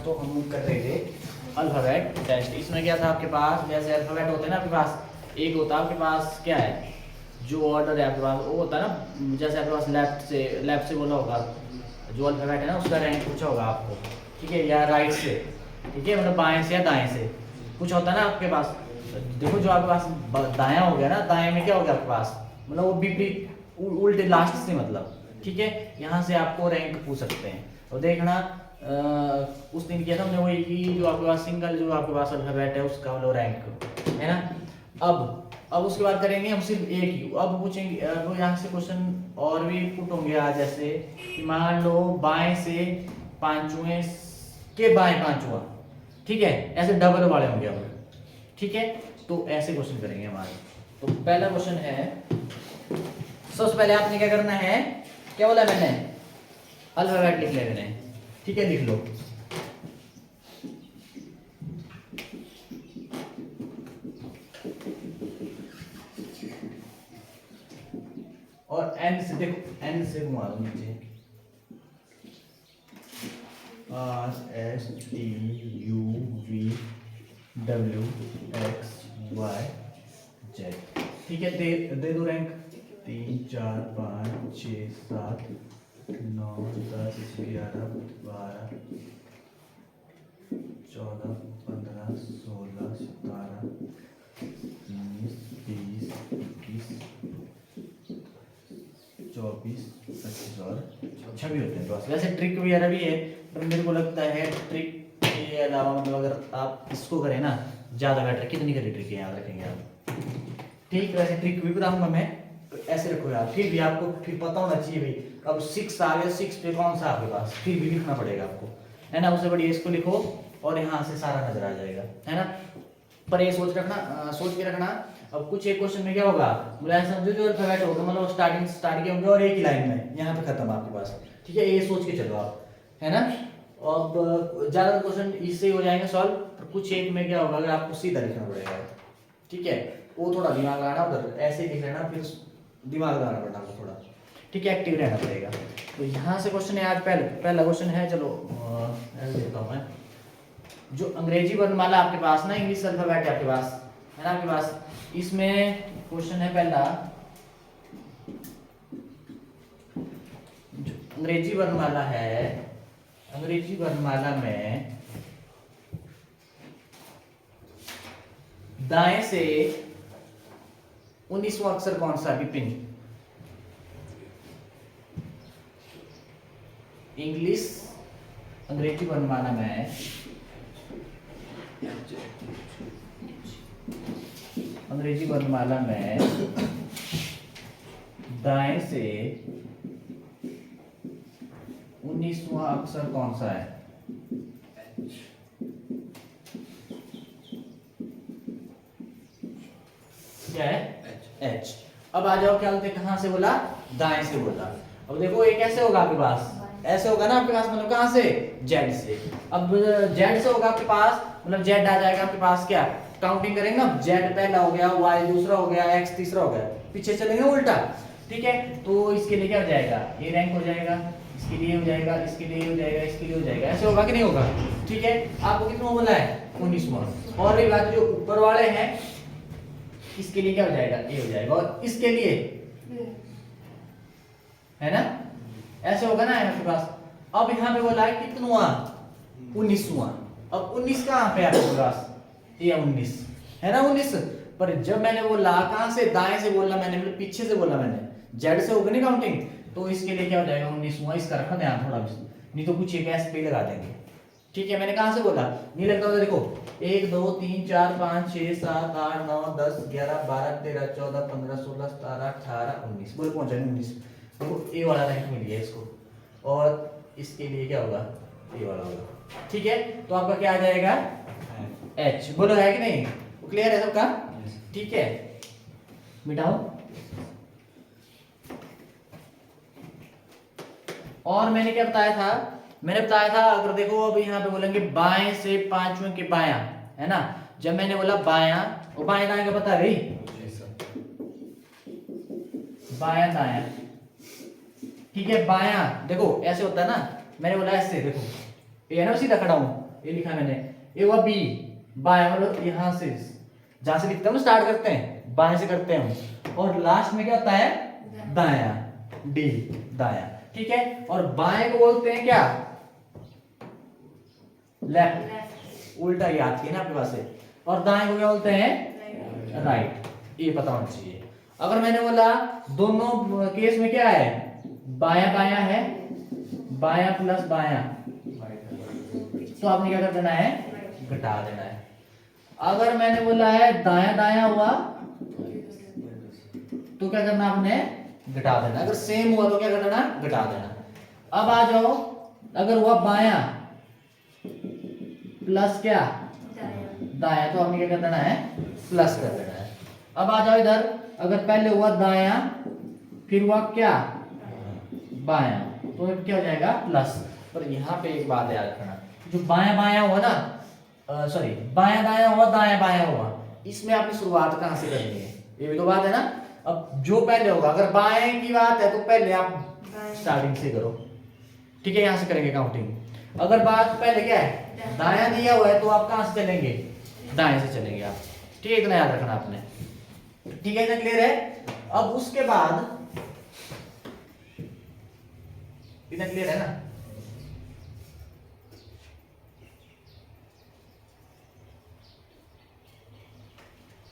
तो हम कर रहे थे अल्फ़ाबेट टेस्ट। इसमें क्या था आपके पास, जैसे अल्फ़ाबेट होते हैं ना आपके पास, एक होता है आपके पास क्या है, जो ऑर्डर है आपके पास वो होता है ना, जैसे आपके पास लेफ्ट से बोला होगा जो अल्फ़ाबेट है ना उसका रैंक पूछा होगा आपको, ठीक है, या राइट से, ठीक है, मतलब बाएं से या दाएं से कुछ होता है ना आपके पास। देखो जो आपके पास दायां हो गया ना, दाएं में क्या हो गया आपके पास, मतलब वो विपरीत उल्टे लास्ट से, मतलब ठीक है, यहाँ से आपको रैंक पूछ सकते हैं। और देखना उस दिन किया था हमने वही कि जो आपके पास सिंगल जो आपके पास अल्फ़ाबेट है उसका मतलब रैंक है ना। अब उसके बाद करेंगे हम सिर्फ एक ही, अब पूछेंगे, अब यहाँ से क्वेश्चन और भी पुट होंगे आज, जैसे कि मान लो बाएं से पांचवें के बाएं पांचवा, ठीक है, ऐसे डबल वाले होंगे अब, ठीक है, तो ऐसे क्वेश्चन करेंगे हमारे। तो पहला क्वेश्चन है, सबसे पहले आपने क्या करना है, क्या बोला मैंने, अल्फाबेट लिख लेना है, ठीक है, लिख लो। और एन से देखो, एन से घुमा दो नीचे, S T U V W X Y Z, ठीक है, दे दो रैंक 3 4 5 6 7 9 10 11 12 14 15 16 17 19 20 21 24 25 और 26 होते हैं। तो वैसे ट्रिक वगैरह भी है, पर मेरे को लगता है ट्रिक के अलावा मतलब अगर आप इसको करें ना ज़्यादा बेटर। कितनी करी ट्रिक याद रखेंगे आप, ठीक, वैसे ट्रिक भी बताऊंगा मैं, तो ऐसे रखो यार, फिर भी आपको फिर पता होना चाहिए भाई, अब 6 आ गया, 6 पे कौन सा आपके पास, फिर भी लिखना पड़ेगा आपको, है ना। उससे बढ़िया इसको लिखो और यहाँ से सारा नजर आ जाएगा, है ना। पर ये सोच के रखना, अब कुछ एक क्वेश्चन में क्या होगा, मतलब ऐसा समझो जो अल्फाबेट होगा, मतलब स्टार्ट के होंगे और एक ही लाइन में यहाँ पे खत्म आपके पास, ठीक है, ये सोच के चलो आप, है ना। अब ज्यादा क्वेश्चन इससे हो जाएंगे सॉल्व, पर कुछ एक में क्या होगा, अगर आपको सीधा लिखना पड़ेगा, ठीक है, वो थोड़ा दिमाग लगाना, उधर ऐसे लिख लेना, फिर दिमाग लगाना पड़ना आपको थोड़ा, ठीक है, एक्टिव रहना पड़ेगा। तो यहाँ से क्वेश्चन है आज, पहला क्वेश्चन है, चलो ऐसे देता हूँ मैं, जो अंग्रेजी वर्णमाला आपके पास ना, इंग्लिश अल्फाबेट है आपके पास, है ना आपके पास, इसमें क्वेश्चन है पहला, जो अंग्रेजी वर्णमाला है, अंग्रेजी वर्णमाला में दाएं से 19वां अक्षर कौन सा, विपिन, इंग्लिश अंग्रेजी वर्णमाला में अंग्रेजी वर्णमाला में दाएं से 19वां अक्षर कौन सा है, क्या है, एच। अब आ जाओ, क्या बोलते हैं, कहां से बोला, दाएं से बोला। अब देखो ये कैसे होगा आपके पास, ऐसे होगा ना आपके पास, मतलब कहां से, जेड से। अब जेड से होगा आपके पास, मतलब जेड आ जाएगा आपके पास, क्या काउंटिंग करेंगे ना, जेड पहला हो गया, वाई दूसरा हो गया, एक्स तीसरा हो गया, पीछे चलेंगे उल्टा, ठीक है। तो इसके लिए क्या हो जाएगा, ये रैंक हो जाएगा, इसके लिए हो जाएगा, इसके लिए हो जाएगा, इसके लिए हो जाएगा, ऐसे होगा कि नहीं होगा, ठीक है। आपको कितना बोला है, 19वां। और एक बात, जो ऊपर वाले हैं इसके लिए क्या हो जाएगा, ये हो जाएगा, और इसके लिए, है ना, ऐसे होगा ना आपके पास। अब यहाँ पे बोला है कितनवा, 19वां। अब 19 कहाँ पे आपके पास, ये 19 है ना, 19। पर जब मैंने बोला कहां से, दाएं से बोला मैंने, मतलब पीछे से बोला मैंने, जेड से होगा नहीं काउंटिंग, तो इसके लिए क्या हो जाएगा, 19वां। इसका रखना ध्यान थोड़ा, नहीं तो कुछ एक ऐसे पे लगा देंगे, ठीक है। मैंने कहां से बोला, नहीं लगता तो देखो, 1 2 3 4 5 6 7 8 9 10 11 12 13 14 15 16 17 18 19, बोल पहुंचा 19। देखो ए वाला रैंक मिल गया इसको, और इसके लिए क्या होगा, ए वाला होगा, ठीक है। तो आपका क्या आ जाएगा, एच। बोलो है कि नहीं, क्लियर है सबका, ठीक है, मिटाओ। और मैंने क्या बताया था, मैंने बताया था, अगर देखो अब यहाँ पे बोलेंगे बाएं से पांचवें के बायां, है ना। जब मैंने बोला बायां, वो बाएं दाएं का पता है भाई, बायां दायां, ठीक है। बायां देखो ऐसे होता है ना, मैंने बोला ऐसे, देखो ये है ना सीधा खड़ा हूं, ये लिखा मैंने, ये हुआ बी, बाएं मतलब यहाँ से, जहां से लिखते हैं स्टार्ट करते हैं बाएं से करते हैं हम, और लास्ट में क्या होता है दायां, डी दायां, ठीक है। और बाएं को बोलते हैं क्या, लेफ्ट, उल्टा ही आती है ना आपके पास से, और दाएं को क्या बोलते हैं राइट, ये पता होना चाहिए। अगर मैंने बोला दोनों केस में क्या है, बायां बायां है, बायां प्लस बायां, तो आपने क्या कर देना है, घटा देना है। अगर मैंने बोला है दायां दायां हुआ तो क्या करना आपने, घटा देना। अगर सेम हुआ तो क्या कर देना, घटा देना। अब आ जाओ, अगर हुआ बायां प्लस क्या दायां, तो आपने क्या कर देना है, प्लस कर देना है। अब आ जाओ इधर, अगर पहले हुआ दायां फिर हुआ क्या बायां, तो क्या हो जाएगा प्लस। पर यहाँ पे एक बात याद रखना, जो बायां बायां हुआ ना, सॉरी बायां दायां हुआ दायां बायां हुआ, इसमें आपने शुरुआत कहाँ से करनी है, ये भी तो बात है ना। अब जो पहले होगा, अगर बाएं की बात है तो पहले आप स्टार्टिंग से करो, ठीक है, यहाँ से करेंगे काउंटिंग। अगर बात पहले क्या है दायां दिया हुआ है तो आप कहाँ से चलेंगे, दाएं से चलेंगे आप, ठीक है, इतना याद रखना आपने, ठीक है, इतना क्लियर है। अब उसके बाद इतना क्लियर है ना,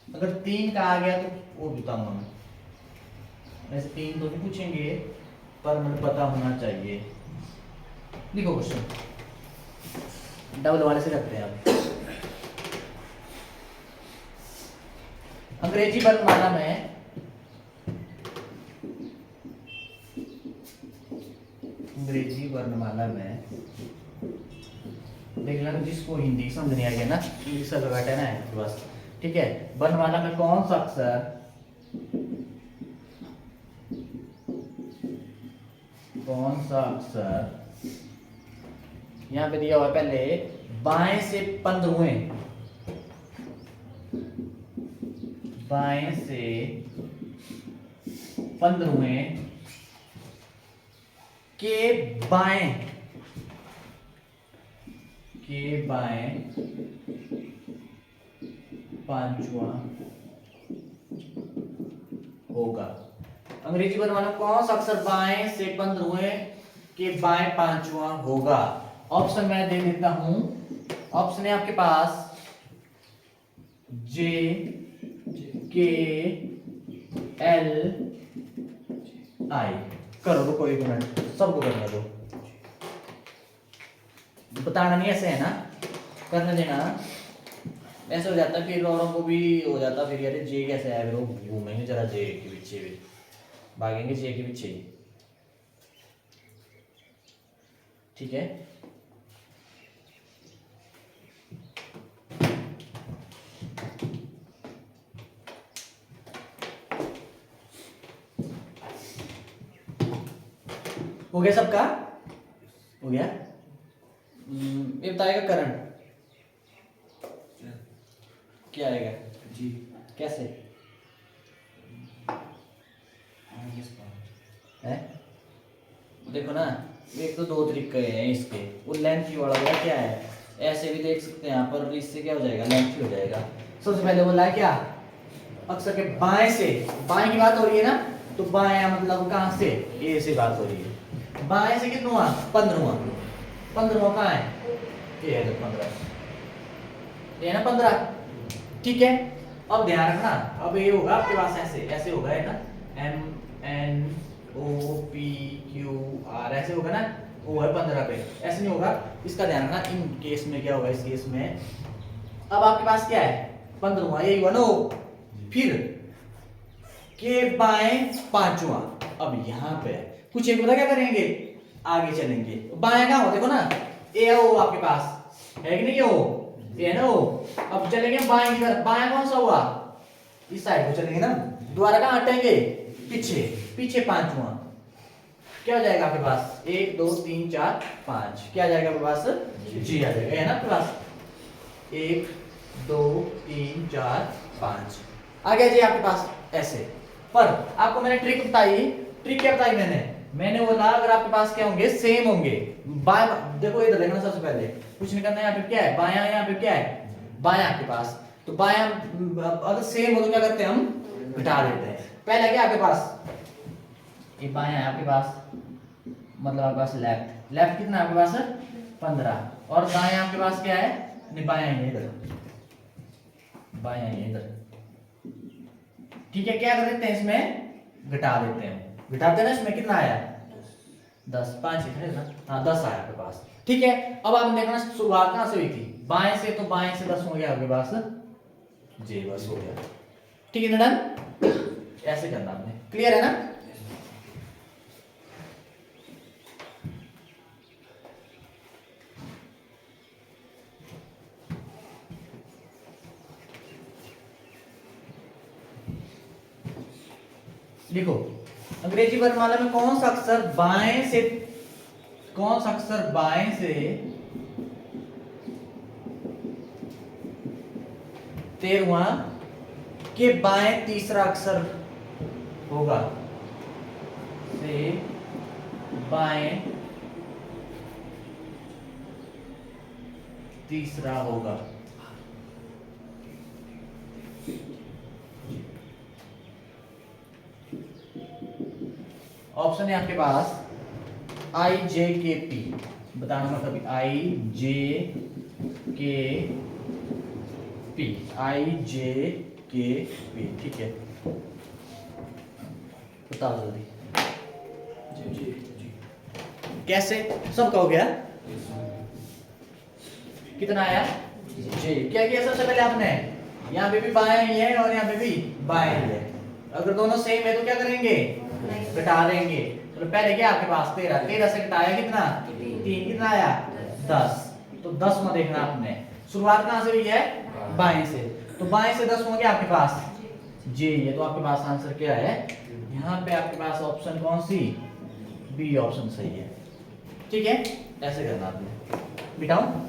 अगर 3 का आ गया तो वो बताऊंगा मैं, वैसे 3 तो नहीं पूछेंगे पर मुझे पता होना चाहिए। लिखो क्वेश्चन, डबल वाले से करते हैं आप। अंग्रेजी वर्णमाला में देख लेना, जिसको हिंदी समझ नहीं आ गया ना, इंग्लिश का बैठा ना है बस, ठीक है। वर्णमाला में कौन सा अक्षर, यहाँ पे दिया हुआ है पहले बाएं से 15वें, बाएं से 15वें के बाएं पांचवा होगा। अंग्रेजी वर्णमाला कौन सा अक्षर बाएं से 15वें के बाएं पांचवा होगा। ऑप्शन मैं दे देता हूं, ऑप्शन है आपके पास जे के एल आई। करो तो कोई मिनट, सबको करने दो, बताना नहीं ऐसे है ना, करने देना, ऐसे हो जाता है फिर औरों को भी हो जाता, फिर यार जे कैसे आया, फिर वो घूमेंगे जरा जे के पीछे भी, भागेंगे जे के पीछे, ठीक है। हो गया सबका, हो गया। ये बताएगा करंट क्या आएगा जी, कैसे है, देखो ना, एक तो 2 तरीके हैं इसके, वो लेंथ वाला वाला क्या है, ऐसे भी देख सकते हैं यहाँ पर, इससे क्या हो जाएगा लेंथ हो जाएगा। सबसे पहले बोला है क्या, अक्षर के बाएं से, बाएं की बात हो रही है ना, तो बाएं मतलब कहाँ से, ए से बात हो रही है, बाएं से कितना 15वां, 15वां कहाँ है, ये है 15, ये है ना 15, ठीक है। अब ध्यान रखना, अब ये होगा आपके पास ऐसे, ऐसे होगा है ना, M N O P Q R, ऐसे होगा ना, वो है 15 पे, ऐसे नहीं होगा, इसका ध्यान रखना। इन केस में क्या होगा, इस केस में अब आपके पास क्या है 15वां, यही हुआ ना, फिर के बाएं पांचवा, अब यहाँ पे कुछ एक पता क्या करेंगे, आगे चलेंगे, बाएं कहाँ हो देखो ना, ए हो आपके पास है कि नहीं, हो ये ना, हो। अब चलेंगे बाएं की तरफ, बाएं कौन सा हुआ, इस साइड को चलेंगे ना, दोबारा कहाँ हटेंगे, पीछे, पीछे 5वां, क्या हो जाएगा आपके पास, 1 2 3 4 5, क्या आ जाएगा आपके पास, जी आ जाएगा, है ना आपके पास, 1 2 3 4 5 आ गया जी आपके पास ऐसे। पर आपको मैंने ट्रिक बताई, ट्रिक क्या बताई मैंने, मैंने बोला अगर आपके पास क्या होंगे, सेम होंगे। देखो इधर देखना, सबसे पहले कुछ नहीं करना, यहाँ पे क्या है बायां, यहाँ पे क्या है बायां आपके पास। तो बायां अगर सेम हो तो क्या करते हैं हम, घटा देते हैं। पहले क्या आपके पास, ये बायां है आपके पास, मतलब आपके पास लेफ्ट, लेफ्ट कितना आपके पास है 15, और दायां आपके पास क्या है, नहीं बायां है इधर, बायां है इधर, ठीक है। क्या कर देते हैं इसमें, घटा देते हैं, घटाते हैं ना, इसमें कितना आया 10, 5 है ना, हाँ 10 आया आपके पास, ठीक है। अब आपने देखना शुरुआत कहां से हुई थी, बाएं से, तो बाएं से 10 हो गया आपके पास, जी बस हो गया, ठीक है ना, डन। ऐसे करना आपने, क्लियर है ना। लिखो अंग्रेजी वर्णमाला में कौन सा अक्षर बाएं से, कौन सा अक्षर बाएं से 13वां के बाएं तीसरा अक्षर होगा, से बाएं तीसरा होगा। ऑप्शन है आपके पास आई जे के पी, बताना मतलब आई जे के पी, आई जे के पी, ठीक है, बताओ जल्दी। जी जी जी, कैसे सब हो गया, कितना आया जी, क्या किया सबसे पहले आपने, यहाँ पे भी बायां ही है और यहाँ पे भी बायां ही है, अगर दोनों सेम है तो क्या करेंगे, घटा देंगे। तो पहले क्या आपके पास 13, 13 से घटाया कितना 3, कितना आया 10, तो 10 में देखना आपने, शुरुआत कहां से हुई है बाएं से, तो बाएं से 10 होंगे आपके पास जी, ये तो आपके पास आंसर क्या है, यहाँ पे आपके पास ऑप्शन कौन सी, बी ऑप्शन सही है, ठीक है। ऐसे करना आपने, बिठाओ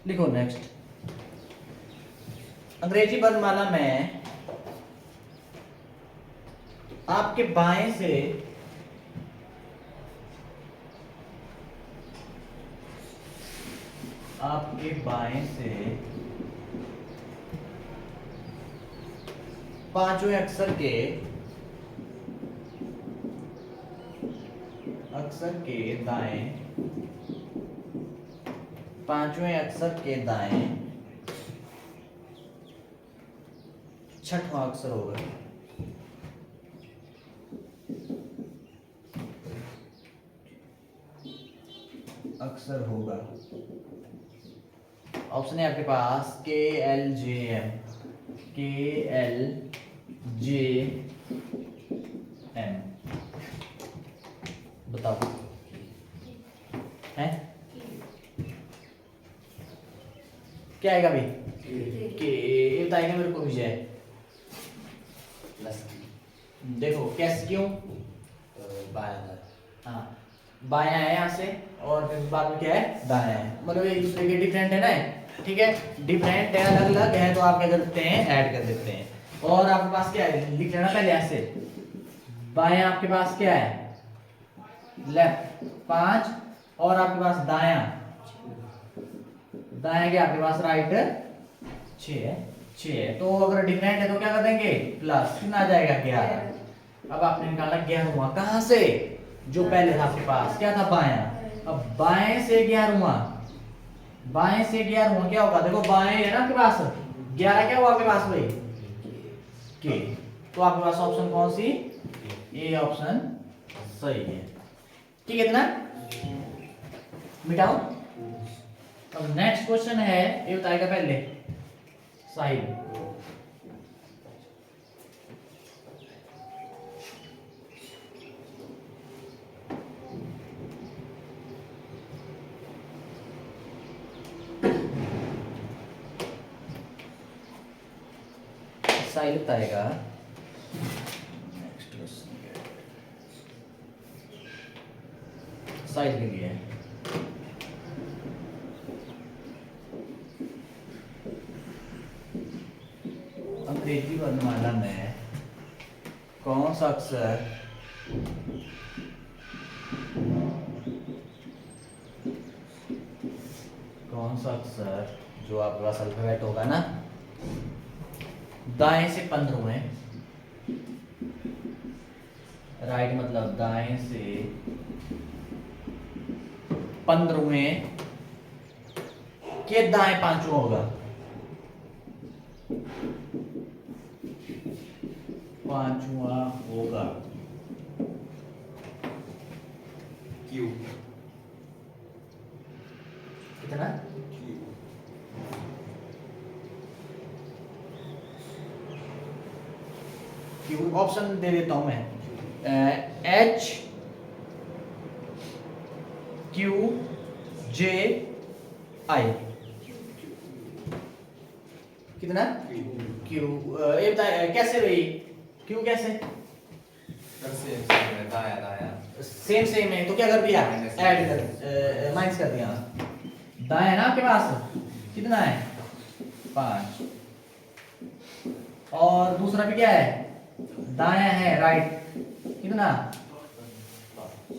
लिखो नेक्स्ट, अंग्रेजी वर्णमाला में आपके बाएं से पांचवें अक्षर के दाएं, पांचवें अक्षर के दाएं छठवां अक्षर होगा, अक्षर होगा। ऑप्शन है आपके पास के एल जे एम, के एल जे एम, बताओ है क्या आएगा भाई, के बताएगा मेरे को विजय, देखो कैसे क्यों, बायां, हाँ बायां है यहाँ से, और फिर बाद में क्या है दायां है, मतलब एक दूसरे के डिफरेंट है ना, ठीक है, डिफरेंट है अलग अलग है, तो आप क्या करते हैं ऐड कर देते हैं। और आपके पास क्या है, लिख लेना पहले ऐसे, बायां आपके पास क्या है लेफ्ट 5, और आपके पास दायां, दायां क्या आपके पास राइट 6 है, 6 है, तो अगर डिफरेंट है तो क्या कर देंगे प्लस, कितना आ जाएगा 11। अब आपने निकाला 11वां कहां से, जो पहले था आपके पास क्या था बायां, अब बाएं से 11वां, बाएं से 11वां क्या होगा, देखो बाएं है ना आपके पास 11, क्या हुआ आपके पास भाई के, तो आपके पास ऑप्शन कौन सी, ए ऑप्शन सही है, ठीक है ना, मिटाओ। अब नेक्स्ट क्वेश्चन है, ये बताएगा पहले साहिल, साहिल बताएगा नेक्स्ट क्वेश्चन, साइज के लिए है। अंग्रेजी वर्णमाला में कौन सा अक्षर जो आपके पास अल्फाबेट होगा ना, दाएं से 15वें, राइट मतलब दाएं से 15वें के दाएं 5वां होगा, 5वां होगा क्यू। कितना? क्यू। ऑप्शन दे देता हूं मैं, एच क्यू जे आई। कितना? क्यू। ये बताए कैसे भाई? क्यू कैसे? दाया दाया सेम सेम है तो क्या कर दिया? ऐड कर, माइनस कर दिया। दाया है ना आपके पास, कितना है? 5। और दूसरा भी क्या है? दाया है, राइट, कितना?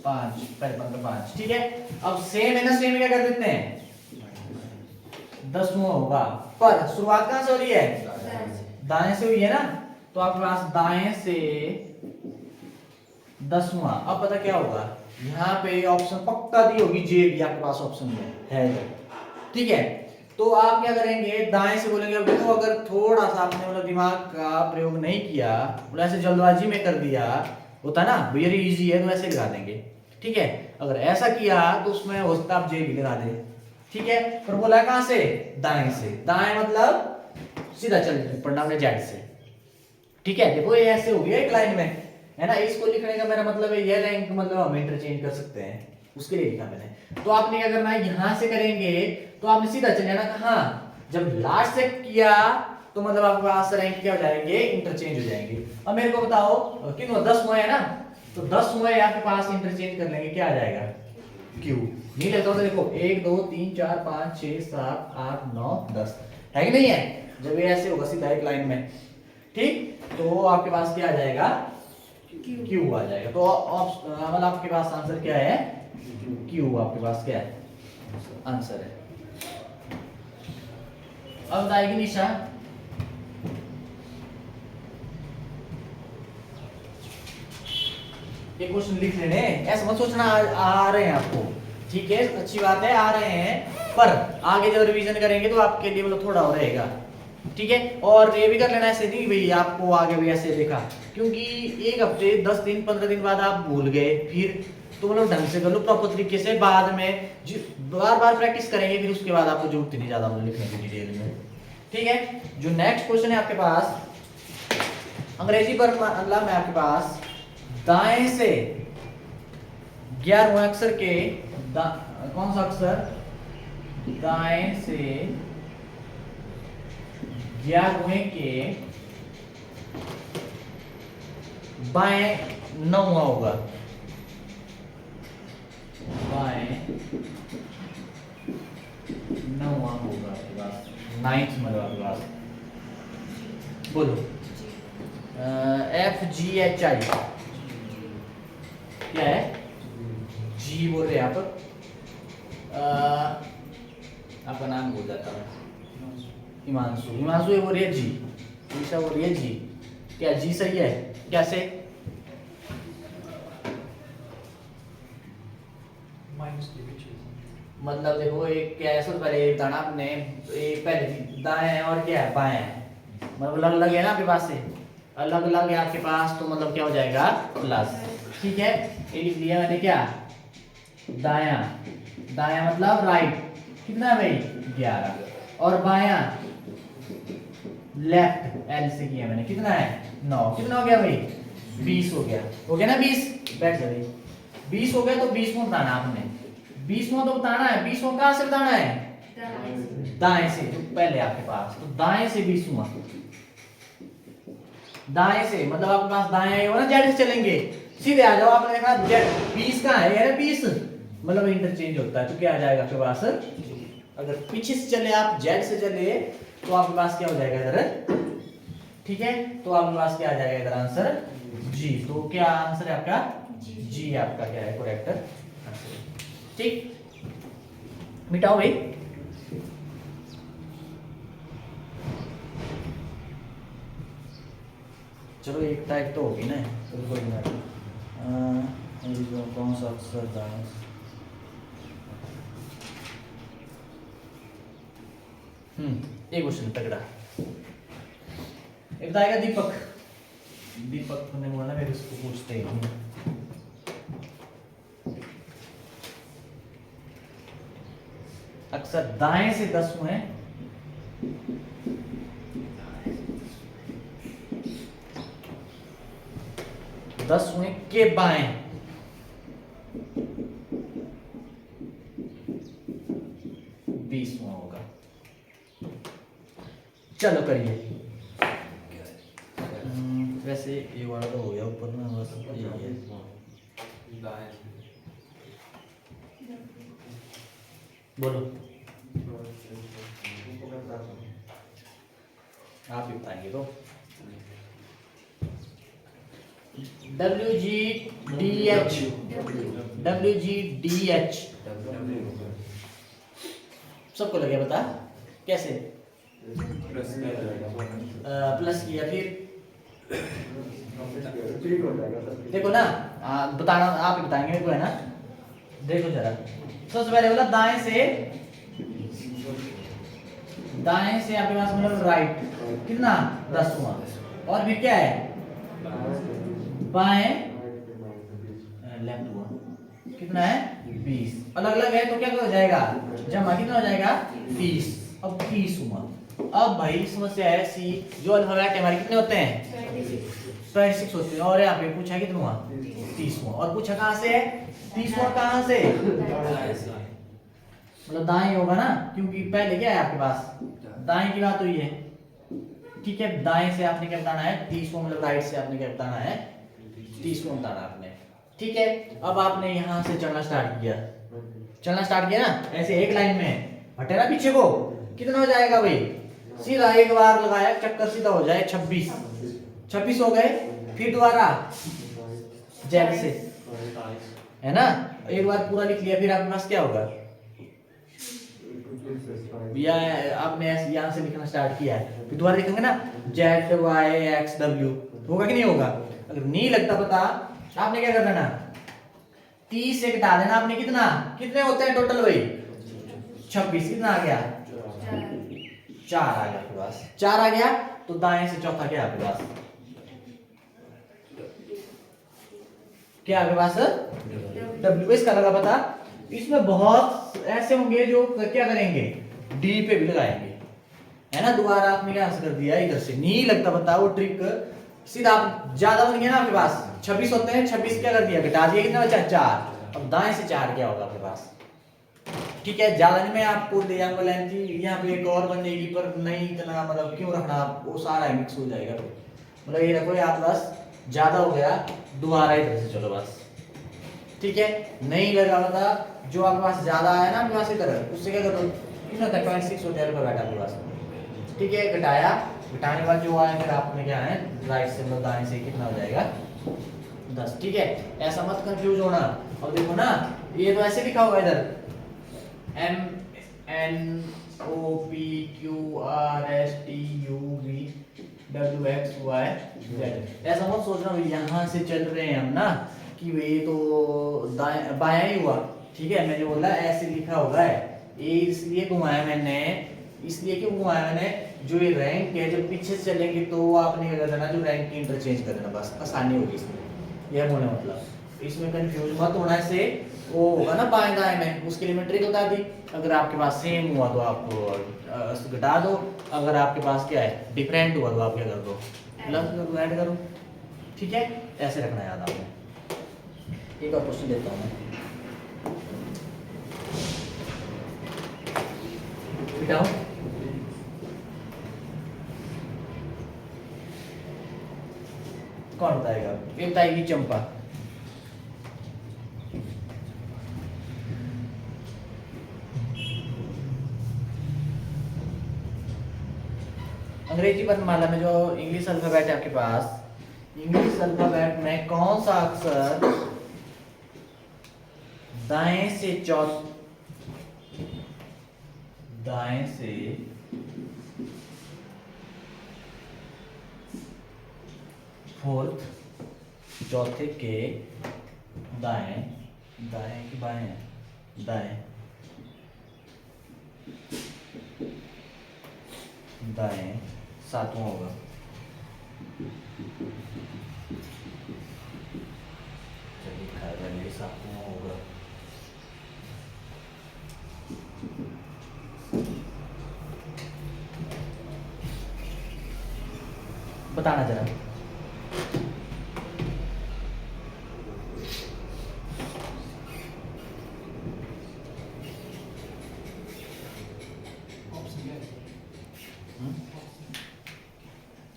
5। पहले 15 5, ठीक है। अब सेम है ना, सेम क्या कर देते हैं? 10वां होगा, पर शुरुआत कहां से हो रही है? दाएं से हुई है ना, तो आपके पास दाएं से 10वां। अब पता क्या होगा, यहाँ पे ऑप्शन पक्का दी होगी, जे भी आपके पास ऑप्शन में है, ठीक है। तो आप क्या करेंगे, दाएं से बोलेंगे। अब देखो, अगर थोड़ा सा आपने मतलब दिमाग का प्रयोग नहीं किया, मतलब ऐसे जल्दबाजी में कर दिया होता ना, वेरी इजी है तो ऐसे लगा देंगे, ठीक है। अगर ऐसा किया तो उसमें हो सकता है आप जे भी लगा दे, ठीक है। पर बोला कहां से? दाएं से। दाएं मतलब सीधा चल पड़ना अपने जेड से, ठीक है। देखो ये ऐसे हो गया एक लाइन में, है ना। इसको लिखने का मेरा मतलब है ये रैंक मतलब हम इंटरचेंज कर सकते हैं, उसके लिए लिखा मैंने। तो आपने क्या करना है, यहां से करेंगे तो आपने सीधा चले जाना कहां? जब लास्ट से किया तो मतलब आपके पास रैंक क्या हो जाएंगे? इंटरचेंज हो जाएंगे। अब मेरे को बताओ कितना? 10वां है ना, तो 10वां आपके पास इंटरचेंज कर लेंगे, क्या आ जाएगा? क्यू। नहीं लेता तो देखो 1 2 3 4 5 6 7 8 9 10 है कि नहीं है? जब ये ऐसे होगा सीधा एक लाइन में, ठीक, तो आपके पास क्या आ जाएगा? क्यू आ जाएगा। तो मतलब आपके पास आंसर क्या है? क्यू आपके पास क्या है? आंसर है। अब बताएगी निशा, एक क्वेश्चन लिख लेने, ऐसा मत सोचना आ रहे हैं आपको, ठीक है, अच्छी बात है आ रहे हैं, पर आगे जब रिवीजन करेंगे तो आपके लिए मतलब थोड़ा हो रहेगा, ठीक है। और ये भी कर लेना ऐसे नहीं भाई आपको आगे भी ऐसे देखा, क्योंकि एक हफ्ते 10 दिन 15 दिन बाद आप भूल गए, फिर तो मतलब ढंग से कर लो प्रॉपर तरीके से, बाद में बार बार प्रैक्टिस करेंगे, फिर उसके बाद आपको जरूरत नहीं ज्यादा मतलब लिखने की डिटेल में, ठीक है। जो नेक्स्ट क्वेश्चन है आपके पास अंग्रेजी पर मतलब मैं आपके पास दाएं से 11वें अक्षर के कौन सा अक्षर दाएं से 11वें के बाएं 9वां होगा, बाएं 9वां होगा आपके पास, 9th मतलब आपके पास, बोलो। FGHI क्या है? जी बोल रहे हैं आप, आपका नाम बोल जाता है हिमांशु। हिमांशु ये बोल रही है जी, ईशा बोल रही है जी, क्या जी सही है? कैसे? मतलब देखो एक क्या है, सबसे पहले एक दाना आपने एक पहले दाएं है और क्या है बाएं है, मतलब अलग अलग है ना आपके पास से, अलग अलग है आपके पास, तो मतलब क्या हो जाएगा? प्लस, ठीक है। ये लिख दिया मैंने क्या? दाया, दाया मतलब राइट, कितना है भाई? 11। और बाया लेफ्ट, एल से किया मैंने, कितना है? 9। कितना हो गया भाई? 20 हो गया, हो गया ना 20? बैठ जा भाई, 20 हो गया तो 20वां बताना आपने, 20वां तो बताना है। 20वां कहां से बताना है? दाएं से, जो पहले आपके पास, तो दाएं से 20वां, दाएं से मतलब आपके पास दाएं हो ना, जेड से चलेंगे, सीधे आ जाओ। आपने देखा जेड 20 कहां है? 20 मतलब इंटरचेंज होता है, तो क्या आ जाएगा आपके पास? अगर पीछे से चले आप, जेड से चले, तो आपके पास क्या हो जाएगा इधर? ठीक है, तो आपके पास क्या आ जाएगा इधर आंसर? जी। तो क्या आंसर है आपका? जी आपका क्या है करेक्ट आंसर। ठीक, मिटाओ भाई। चलो एक टाइप तो होगी ना, तो कोई नहीं। कौन सा अक्षर था? एक क्वेश्चन तगड़ा ये बताएगा दीपक। दीपक ने बोला मेरे उसको पूछते हैं। अक्सर दाएं से 10 हुए, के बाएं 20 होगा। चलो करिए। वैसे ये वाला तो हो गया ऊपर में, बस ये है। बोलो, आप ही बताएंगे तो। WGDH, WGDH सबको लगे बता कैसे? प्लस किया फिर देखो ना, बताना आप ही बताएंगे मेरे को, है ना? देखो जरा, सबसे पहले बोला दाएं से आपके पास मतलब राइट कितना? 10 हुआ, और फिर क्या है? बाएं लेफ्ट हुआ, कितना है? 20। अलग अलग है तो क्या हो जाएगा? जमा कितना हो जाएगा? 30। अब 30 हुआ। अब भाई समस्या है सी, जो अल्फाबेट हमारे कितने होते हैं? 26 होते हैं, और यहाँ पे पूछा कितना हुआ? 30 हुआ। और पूछा कहाँ से है? 30 हुआ कहाँ से? मतलब दाएं होगा ना, क्योंकि पहले क्या है आपके पास? दाएं की बात हुई है। ठीक है, दाएं से आपने क्या बताना है? 30 मतलब राइट से आपने क्या बताना है? 30 बताना आपने। ठीक है, अब आपने यहाँ से चलना स्टार्ट किया, ना ऐसे एक लाइन में, हटे ना पीछे को, कितना हो जाएगा भाई? सीधा एक बार लगाया चक्कर, सीधा हो जाए 26 हो गए। फिर दोबारा जेड से, है ना? एक बार पूरा लिख लिया, फिर आपके पास क्या होगा? या आपने यहाँ से लिखना स्टार्ट किया है, फिर दोबारा लिखेंगे ना ZYXW, होगा कि नहीं होगा? अगर नहीं लगता पता, आपने क्या कर देना? 30 से घटा देना आपने, कितने होते हैं टोटल भाई? 26। कितना आ गया? 4 आ गया आपके पास। 4 आ गया, तो दाएं से चौथा क्या आपके पास? क्या आपके पास? W। इसका लगा पता? इसमें बहुत ऐसे होंगे जो क्या करेंगे? डी पे भी लगाएंगे, है ना? दोबारा आपने क्या कर दिया? इधर से नहीं लगता पता, वो ट्रिक सीधा आप ज्यादा बन गया ना आपके पास। 26 होते हैं, 26 क्या कर दिया? घटा दिया, कितना बचा? 4। अब दाएं से 4 क्या होगा आपके पास? ठीक है, ज्यादा नहीं मैं आपको दे जाऊंगा लेंथ, यहाँ पे एक और बनेगी, पर नहीं इतना मतलब क्यों रखना, वो सारा मिक्स हो जाएगा। मतलब ये रखो, आपके पास ज्यादा हो गया, दोबारा इधर से चलो बस। ठीक है, नहीं लगा पता, जो आपके पास ज्यादा आया ना आपके पास इधर, उससे क्या करो? कितना होता है? 0.6 होता है बैठा आपके पास। ठीक है, घटाया, घटाने के बाद जो आया फिर आपने क्या है? राइट से मतलब दाएं से कितना हो जाएगा? 10। ठीक है, ऐसा मत कंफ्यूज होना। अब देखो ना, ये तो ऐसे लिखा हुआ है इधर MNOPQRSTUVWXYZ। ऐसा मत सोचना भाई यहाँ से चल रहे हैं हम ना, कि ये तो दाएं बायां ही हुआ। ठीक है, मैंने बोला ऐसे लिखा होगा है, ये इसलिए घुमाया मैंने, इसलिए क्यों घुमाया मैंने? जो ये रैंक है, जब पीछे से चलेंगे तो आपने क्या करना? जो रैंक की इंटरचेंज कर देना, बस आसानी होगी इसमें। यह बोलना मतलब इसमें कंफ्यूज मत होना से, वो होगा ना बाएं दाएं में, उसके लिए मैं ट्रिक बता दी। अगर आपके पास सेम हुआ तो आप घटा दो, अगर आपके पास क्या है? डिफरेंट हुआ तो आप क्या कर दो? प्लस कर दो, ऐड करो। ठीक है, ऐसे रखना याद आपने। एक और क्वेश्चन देता हूँ मैं, बिटाओ। कौन बताएगा? ये बताएगी चंपा। अंग्रेजी वर्णमाला में जो इंग्लिश अल्फाबेट है आपके पास, इंग्लिश अल्फाबेट में कौन सा अक्षर दाएं से फोर्थ, चौथे के दाएं, दाएं के बाएं, दाएं, दाएं सातवां होगा। चलिए खाएगा, ये सातवां होगा। बताना जरा।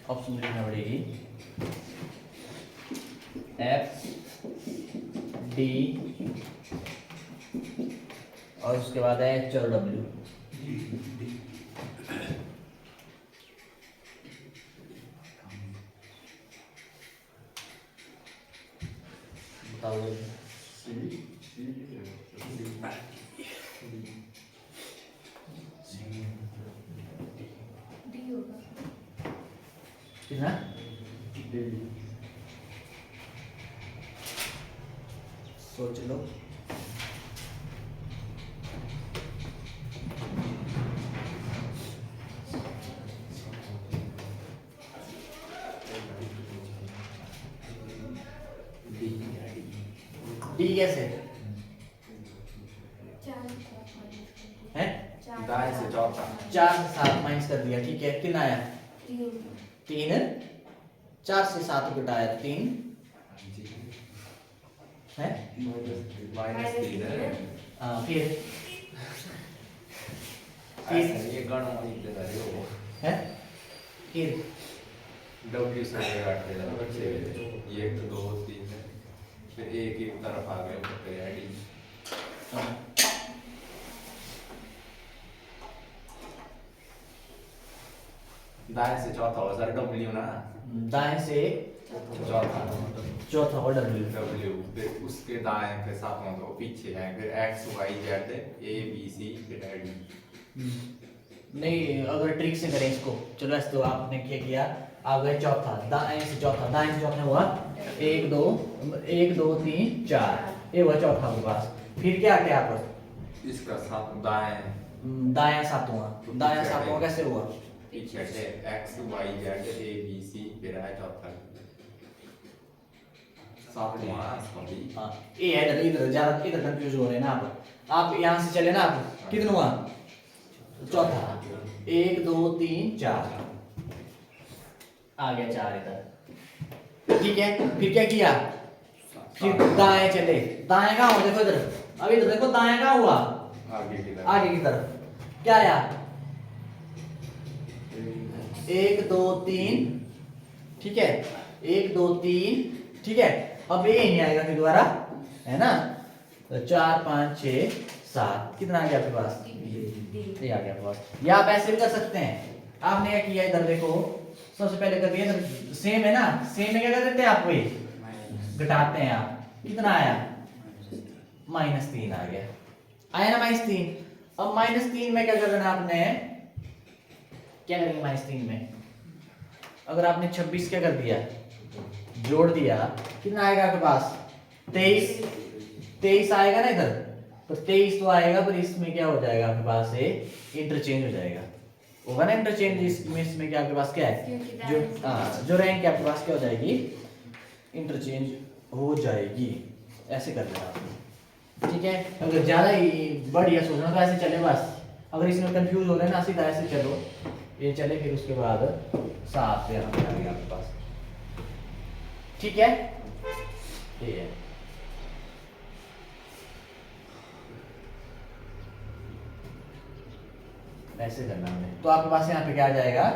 ऑप्शन लिखना पड़ेगी, F D और उसके बाद H और W। बताओ कितना? सोच लो। डी कैसे है? दाएं से चौथा। 4 से 7 माइनस कर दिया, ठीक है। कितना आया? 3। 4 से 7 घटाया 3 है, -3 है। फिर ये गणों इधर है, फिर W से काट देना बच्चे। ये 1 2 3 है, फिर एक तरफ आ गया तो रेडी। दाएं से चौथा हो सर, W ना। दाएं से चौथा और W। फिर उसके दाएं के साथ तो पीछे है, फिर X Y Z A B C फिर D। नहीं, अगर ट्रिक से करें इसको, चलो ऐसे तो आपने क्या किया, आ गए चौथा, दाएं से चौथा, दाएं से चौथा हुआ 1 2 3 4, ये हुआ चौथा के पास। फिर क्या क्या पर इसका साथ दाएं, दायां सातवां, दायां सातवां कैसे हुआ? पीछे से X Y Z A B C फिर है चौथा सातवां। हाँ, ये है इधर, इधर ज्यादा इधर कंफ्यूज हो रहे हैं ना आप यहाँ से चले ना, आप कितना हुआ? चौथा, 1 2 3 4 आ गया 4 इधर, ठीक है। फिर क्या किया? फिर दाएं चले, दाएं कहाँ हुआ? देखो इधर, अब इधर देखो दाएं कहाँ हुआ? आगे की तरफ क्या आया? 1 2 3, ठीक है, 1 2 3, ठीक है। अब ये नहीं आएगा फिर दोबारा, है ना? तो 4 5 6 7 कितना आ गया आपके पास? ये आ गया आपके पास। या आप ऐसे भी कर सकते हैं, आपने क्या किया इधर देखो, सबसे पहले कर दिया इधर, सेम है ना, सेम में क्या कर देते हैं आप, वही घटाते हैं आप। कितना आया? -3 आ गया, आया ना -3। अब -3 में क्या करना आपने, क्या करेंगे -3 में? अगर आपने 26 क्या कर दिया, जोड़ दिया, कितना आएगा आपके पास? 23 आएगा ना इधर, तो 23 तो आएगा, पर इसमें क्या हो जाएगा आपके पास? इंटरचेंज हो जाएगा, होगा ना इंटरचेंज। इसमें क्या आपके पास क्या है, जो रैंक है आपके पास क्या हो जाएगी? इंटरचेंज हो जाएगी। ऐसे कर लेना आपने, ठीक है। अगर ज्यादा ही बढ़िया सोचना तो ऐसे चले बस, अगर इसमें कंफ्यूज हो रहे ना, सीधा ऐसे चलो, ये चले, फिर उसके बाद 7 यहाँ पे आ गया आपके पास, ठीक है। ठीक है, ऐसे करना हमें। तो आपके पास यहाँ पे क्या आ जाएगा?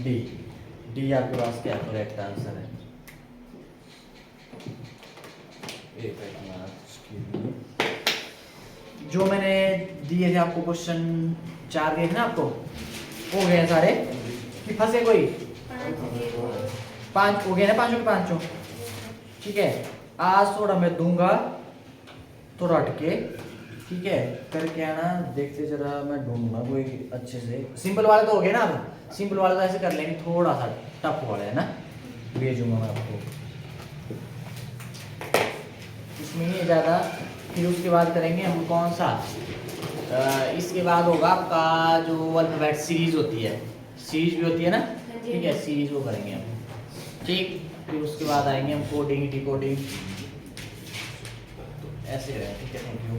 डी आपके पास क्या करेक्ट आंसर है। जो मैंने दिए थे आपको क्वेश्चन 4 दिए थे ना आपको, हो गए सारे, कि फंसे कोई? 5 हो गए ना, 5 के 5। ठीक है, आज थोड़ा मैं दूंगा, थोड़ा अटके, ठीक है, करके आना, देखते जरा, मैं ढूंढूंगा कोई अच्छे से। सिंपल वाले तो हो गए ना, अब सिंपल वाले तो ऐसे कर लेंगे, थोड़ा सा टफ वाला है ना, भेजूंगा मैं आपको, इसमें नहीं ज़्यादा। फिर उसके बाद करेंगे हम कौन सा, इसके बाद होगा आपका जो अल्फाबेट सीरीज होती है, सीरीज भी होती है ना, ठीक है, सीरीज वो करेंगे हम, ठीक। फिर उसके बाद आएंगे हम कोडिंग, डिकोडिंग, तो ऐसे है, ठीक है, थैंक यू।